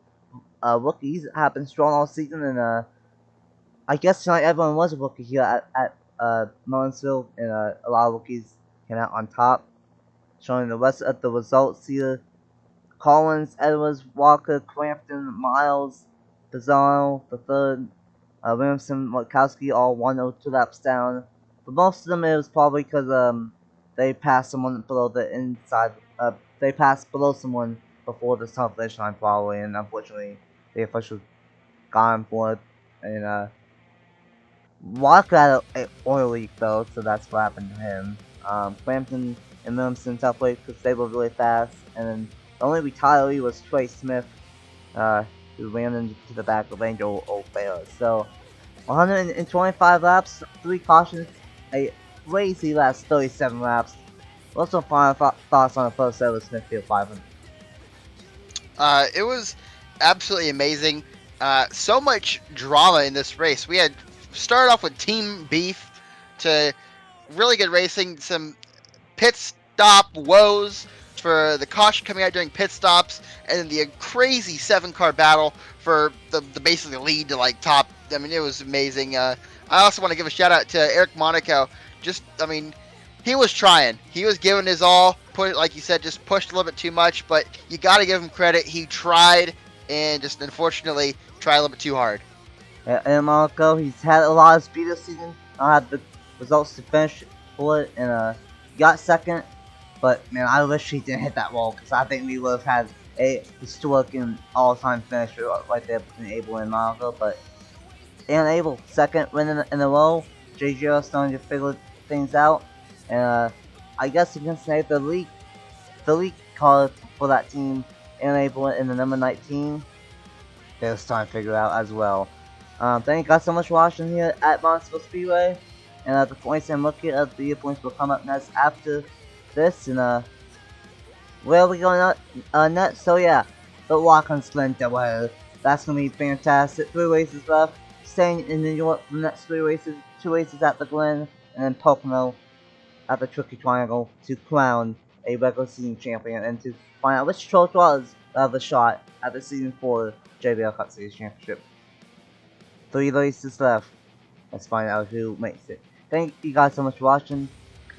Rookies have been strong all season, and I guess tonight everyone was a rookie here at Martinsville, and a lot of rookies came out on top. showing the rest of the results here. Collins, Edwards, Walker, Crampton, Miles, Pizarro, the third, Williamson, Murkowski, all 1 or 2 laps down. For most of them, it was probably because they passed someone below the inside. They passed below someone before the start finish line, probably, and unfortunately, the official got him for it. And Walker had an oil leak though, so that's what happened to him. Crampton and Williamson tough late because they were really fast, and then the only retiree was Trey Smith, who ran into the back of Angel O'Fair. So 125 laps, 3 cautions, a crazy last 37 laps. What's some final thoughts on the first ever Smithfield 500? It was absolutely amazing. So much drama in this race. We had started off with team beef to really good racing, some pit stop woes for the caution coming out during pit stops, and then the crazy 7-car battle for the basically lead to like top. I mean, it was amazing. I also want to give a shout out to Eric Monaco. He was trying. He was giving his all. Like you said, just pushed a little bit too much, but you got to give him credit. He tried, and just unfortunately tried a little bit too hard. And Monaco, he's had a lot of speed this season. I had the results to finish for it, and got second. But man, I wish he didn't hit that wall because I think we would have had a historic and all-time finisher right there between Abel and Monaco. But Abel, second win in a row. JBL starting to figure things out, and I guess you can say the league call for that team, Abel in the number 19. They're starting to figure out as well. Thank you guys so much for watching here at Martinsville Speedway. And the points I'm looking at, the points will come up next after this. And where are we going next? So yeah, the Watkins Glen doubleheader. That's gonna be fantastic. 3 races left. Staying in New York for the next 3 races. 2 races at the Glen, and then Pocono at the Tricky Triangle to crown a regular season champion and to find out which trophy was the shot at the season 4 JBL Cup Series championship. 3 races left. Let's find out who makes it. Thank you guys so much for watching.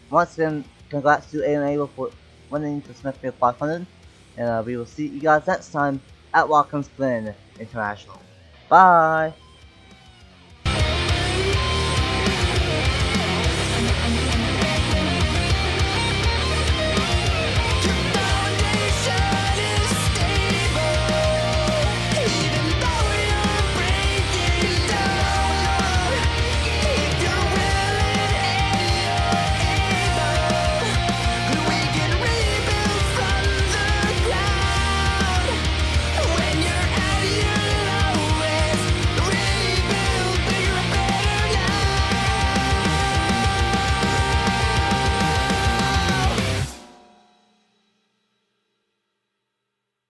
Once again, congrats to Abel for winning the Smithfield 500. And we will see you guys next time at Watkins Glen International. Bye!